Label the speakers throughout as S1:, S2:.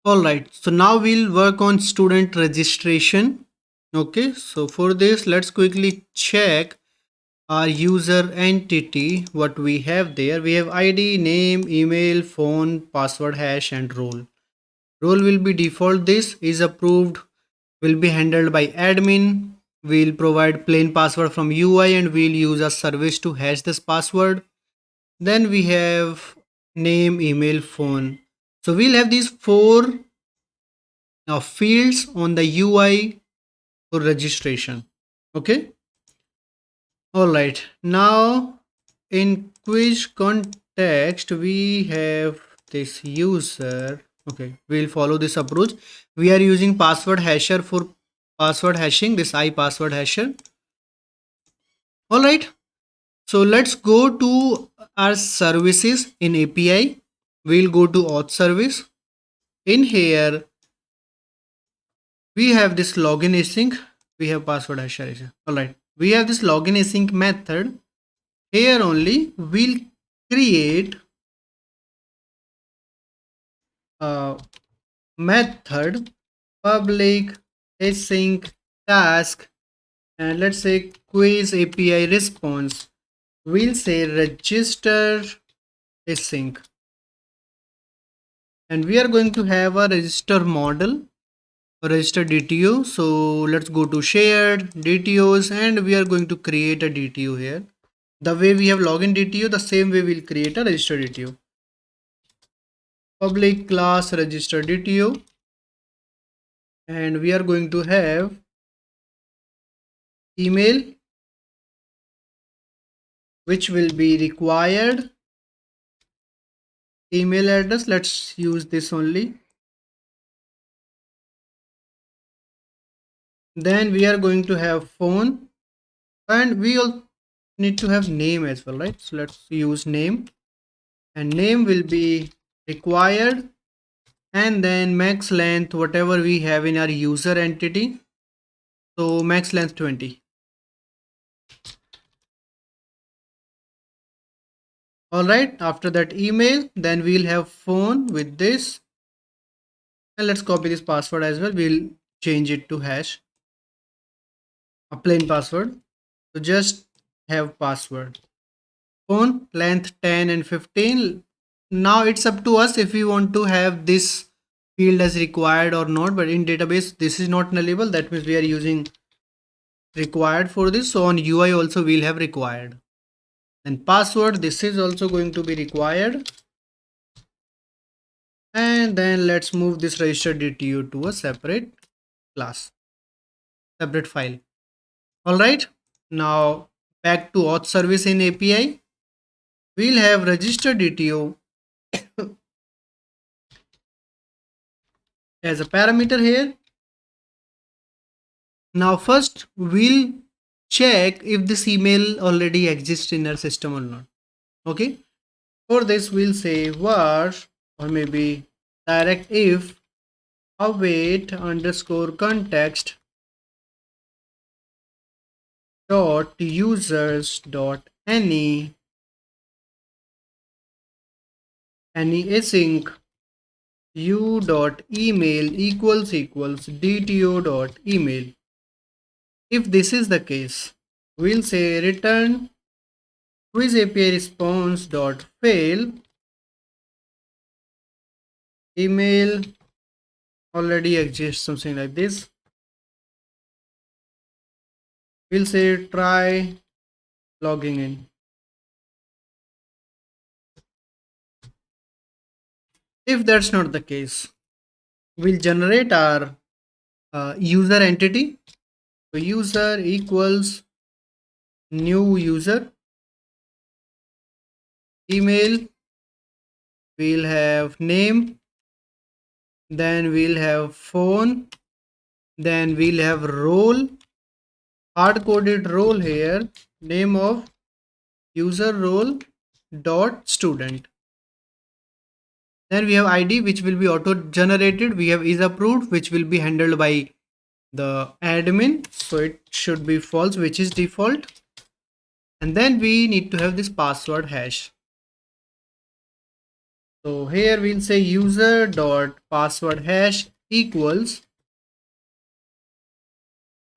S1: All right, so now we'll work on student registration. Okay, so for this, let's quickly check our user entity. What we have there, we have ID, name, email, phone, password, hash, and role. Role will be default. This is approved, will be handled by admin. We'll provide plain password from UI and we'll use a service to hash this password. Then we have name, email, phone. So we'll have these four fields on the UI for registration. Okay. All right. Now in quiz context, we have this user. Okay. We'll follow this approach. We are using password hasher for password hashing, this I password hasher. All right. So let's go to our services in API. We'll go to auth service. In here, we have this login async. We have password hasher. All right. We have this login async method. Here only we'll create a method public async task, and let's say quiz API response. We'll say register async, and we are going to have a register model, a register DTO. So let's go to shared DTOs and we are going to create a DTO here. The way we have login DTO, the same way we'll create a register DTO. Public class register DTO, and we are going to have email, which will be required, email address, let's use this only. Then we are going to have phone, and we all need to have name as well, right? So let's use name, and name will be required, and then max length, whatever we have in our user entity. So max length 20. All right, after that email, then we'll have phone with this, and let's copy this password as well. We'll change it to hash, a plain password. So just have password. Phone length 10 and 15. Now it's up to us if we want to have this field as required or not, but in database this is not nullable. That means we are using required for this. So on UI also we'll have required. And password, this is also going to be required. And then let's move this register DTU to a separate class, separate file. All right. Now back to auth service in API. We'll have register DTO as a parameter here. Now first we'll check if this email already exists in our system or not. Okay. For this we'll say var, or maybe direct if await underscore context dot users dot any async u dot email equals dto dot email. If this is the case, we'll say return quiz API response dot fail, email already exists, something like this. We'll say try logging in. If that's not the case, we'll generate our user entity. So user equals new user, email, we'll have name, then we'll have phone, then we'll have role, hard-coded role here, name of user role dot student. Then we have ID, which will be auto generated. We have is approved, which will be handled by the admin, so it should be false, which is default. And then we need to have this password hash. So here we'll say user dot password hash equals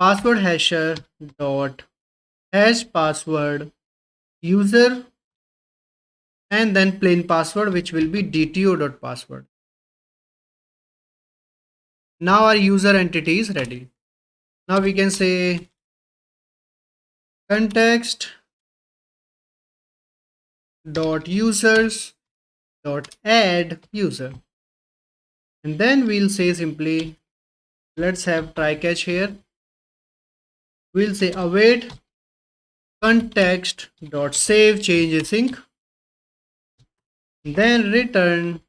S1: password hasher dot hash password user, and then plain password, which will be dto dot password. Now our user entity is ready. Now we can say context dot users dot add user, and then we'll say simply, let's have try catch here. We'll say await context dot save change async, then return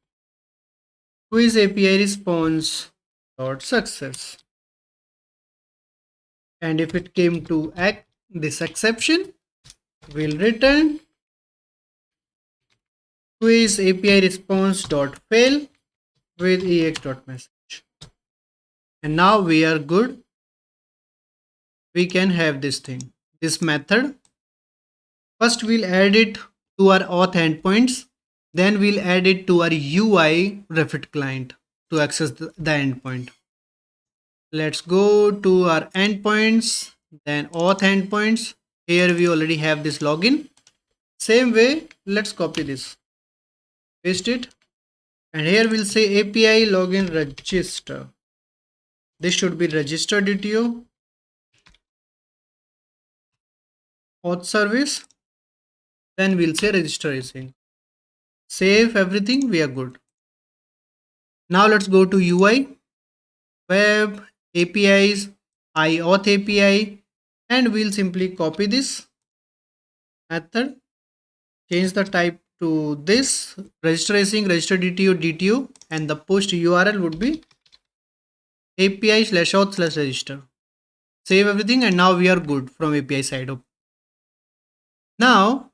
S1: quiz API response dot success. And if it came to act this exception, we'll return quiz API response dot fail with ex dot message. And now we are good. We can have this thing, this method. First we'll add it to our auth endpoints, then we'll add it to our UI Refit client to access the endpoint. Let's go to our endpoints, then auth endpoints. Here we already have this login. Same way, let's copy this, paste it, and here we'll say API login register. This should be register DTO auth service. Then we'll say register async. Save everything, we are good. Now let's go to UI, web, APIs, iAuth API, and we'll simply copy this method, change the type to this register async, register DTO, and the post URL would be API slash auth slash register. Save everything, and now we are good from API side up. Now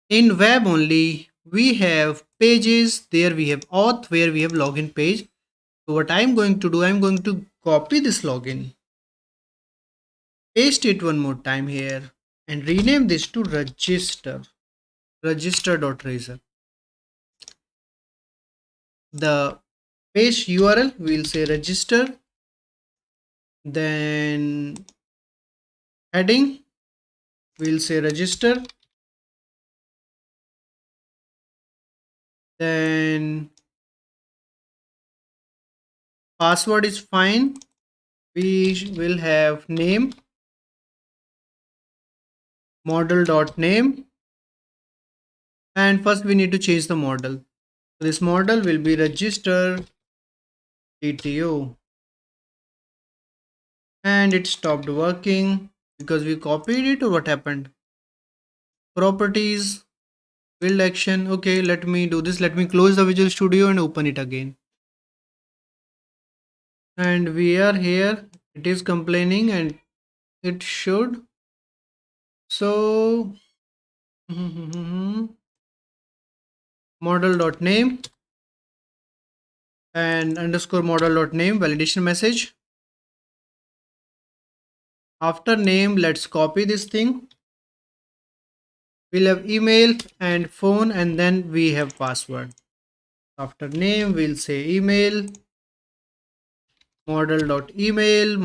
S1: in web only, we have pages. There we have auth, where we have login page. So what I'm going to do, I'm going to copy this login, paste it one more time here, and rename this to register.razor. The page URL we'll say register, then heading we'll say register, then password is fine. We will have name, model.name, and first we need to change the model. So this model will be register DTO, and it stopped working because we copied it, or what happened? Properties, build action. Okay, let me do this. Let me close the Visual Studio and open it again. And we are here. It is complaining, and it should. So model.name and underscore model.name validation message. After name, let's copy this thing. We'll have email and phone, and then we have password. After name, we'll say email, model.email,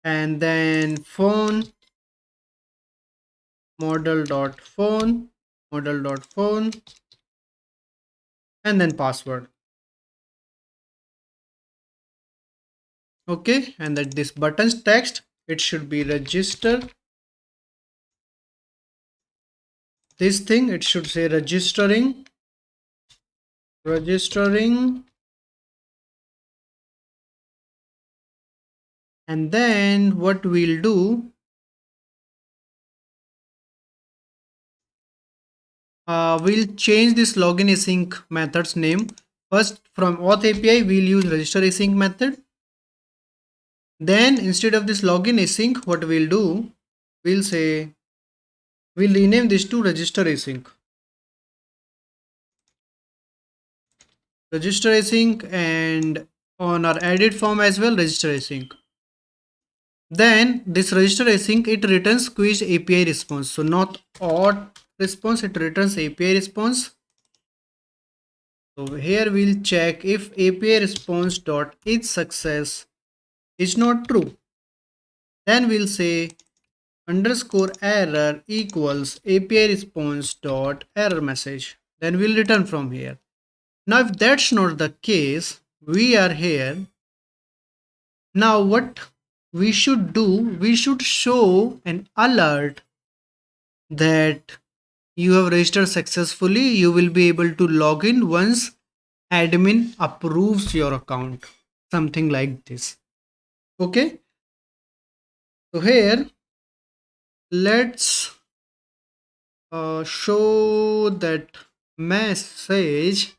S1: and then phone, model.phone, and then password. Okay, and that this button's text, it should be register. This thing, it should say registering, and then what we'll do, we'll change this login async method's name. First, from auth API, we'll use register async method. Then instead of this login async, what we'll do, we'll say, we'll rename this to register async. Register async, and on our edit form as well, register async. Then this register async, it returns quiz API response. So not auth response, it returns API response. So here we'll check if API response dot is success is not true. Then we'll say underscore error equals API response dot error message. Then we'll return from here. Now if that's not the case, we are here. Now what we should do, we should show an alert that you have registered successfully. You will be able to log in once admin approves your account. Something like this. Okay. So here, let's show that message,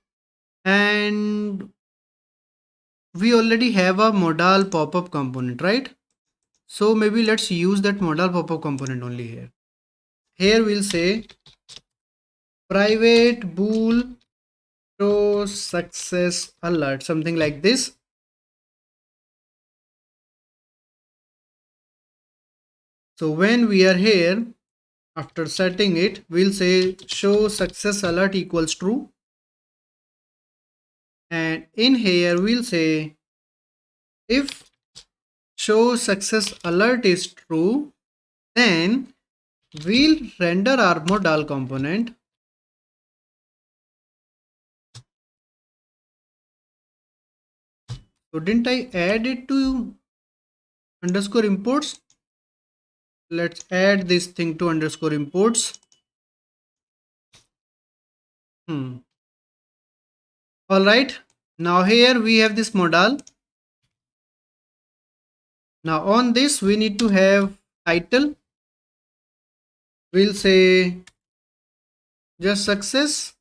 S1: and we already have a modal pop-up component, right? So maybe let's use that modal pop-up component only here. Here we'll say private bool show success alert, something like this. So when we are here, after setting it, we'll say show success alert equals true. And in here, we'll say if show success alert is true, then we'll render our modal component. So didn't I add it to underscore imports? Let's add this thing to underscore imports. All right. Now here we have this modal. Now on this we need to have title. We'll say just success.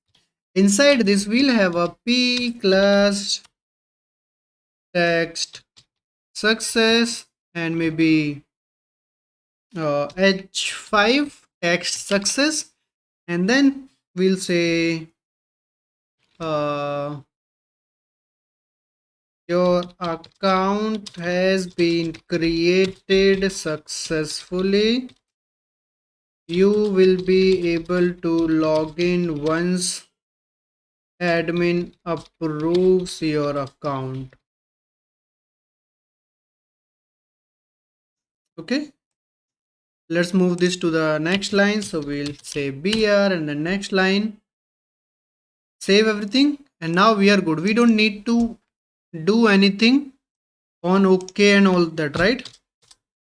S1: Inside this we'll have a p class text success and maybe h5 text success, and then we'll say your account has been created successfully. You will be able to log in once admin approves your account. Okay, let's move this to the next line. So we'll say br and the next line, save everything, and now we are good. We don't need to do anything on OK and all that, right?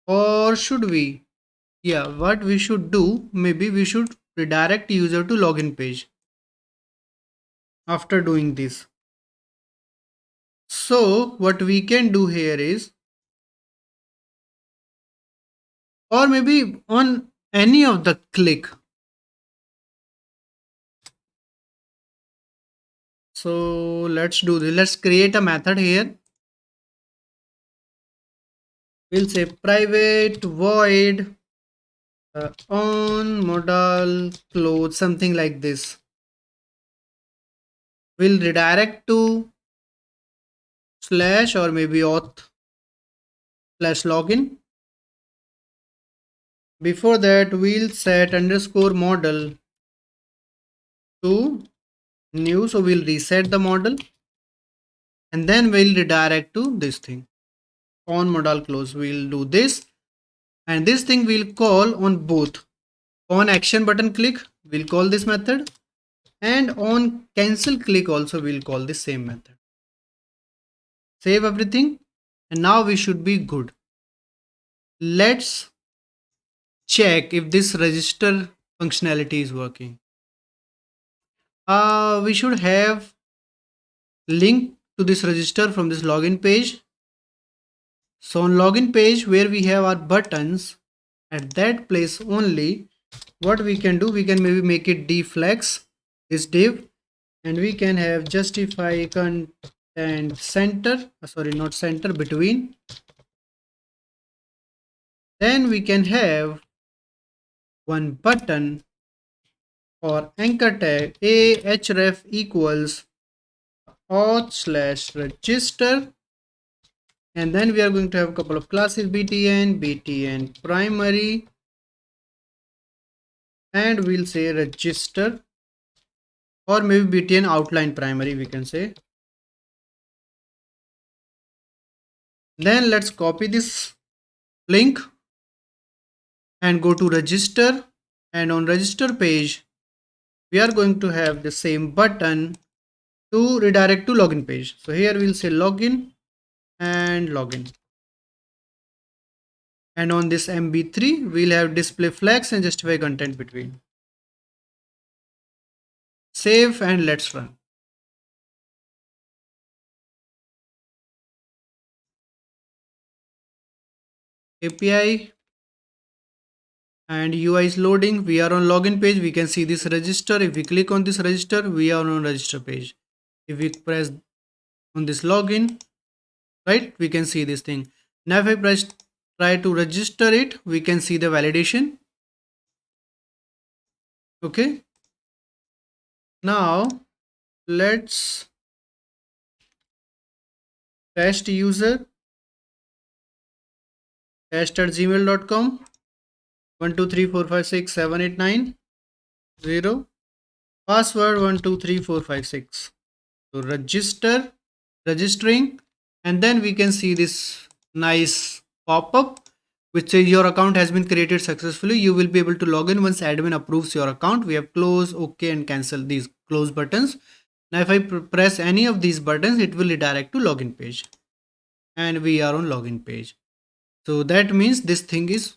S1: Or should we? Yeah, what we should do, maybe we should redirect user to login page after doing this. So what we can do here is, or maybe on any of the click. So let's do this. Let's create a method here. We'll say private void on modal close, something like this. We'll redirect to slash or maybe auth slash login. Before that, we'll set underscore model to new. So we'll reset the model and then we'll redirect to this thing on modal close. We'll do this, and this thing we'll call on both. On action button click, we'll call this method, and on cancel click also we'll call the same method. Save everything, and now we should be good. Let's check if this register functionality is working. We should have link to this register from this login page. So on login page where we have our buttons, at that place only, what we can do, we can maybe make it deflex this div, and we can have justify content center, sorry, not center, between. Then we can have one button or anchor tag a href equals auth slash register, and then we are going to have a couple of classes, btn primary, and we'll say register, or maybe btn outline primary we can say. Then let's copy this link and go to register, and on register page we are going to have the same button to redirect to login page. So here we'll say login and login, and on this mb3 we'll have display flags and justify content between. Save and let's run. API and UI is loading. We are on login page. We can see this register. If we click on this register, we are on register page. If we press on this login, right, we can see this thing. Now if I press try to register it, we can see the validation. Okay. Now let's test user test@gmail.com 123456789 password 123456. So registering, and then we can see this nice pop-up which says your account has been created successfully. You will be able to log in once admin approves your account. We have close, okay, and cancel these close buttons. Now if I press any of these buttons, it will redirect to login page, and we are on login page. So that means this thing is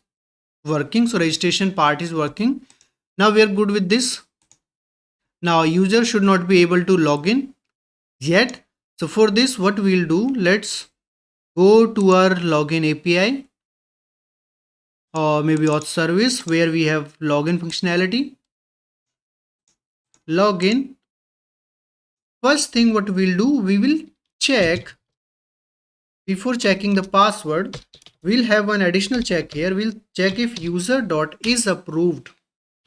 S1: working. So registration part is working. Now we are good with this. Now user should not be able to log in yet. So for this, what we'll do, let's go to our login API, or maybe auth service where we have login functionality. Login. First thing what we'll do, we will check, before checking the password, we'll have an additional check here. We'll check if user.isApproved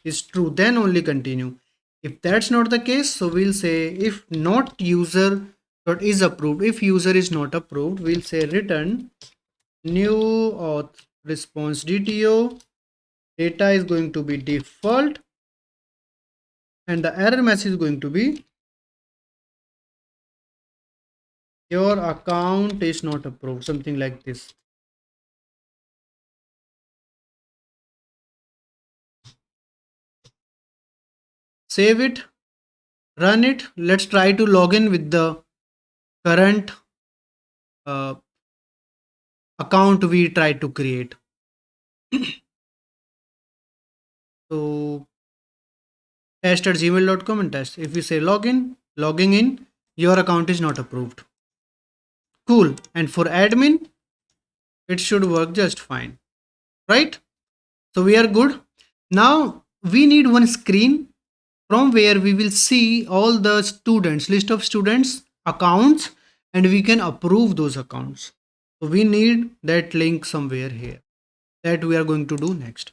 S1: is true, then only continue. If that's not the case, so we'll say if not user.isApproved, if user is not approved, we'll say return new auth response DTO, data is going to be default, and the error message is going to be your account is not approved, something like this. Save it, run it. Let's try to log in with the current account we tried to create. So test@gmail.com and test. If we say login, logging in, your account is not approved. Cool. And for admin, it should work just fine, right? So we are good. Now we need one screen from where we will see all the students, list of students accounts, and we can approve those accounts. So we need that link somewhere here, that we are going to do next.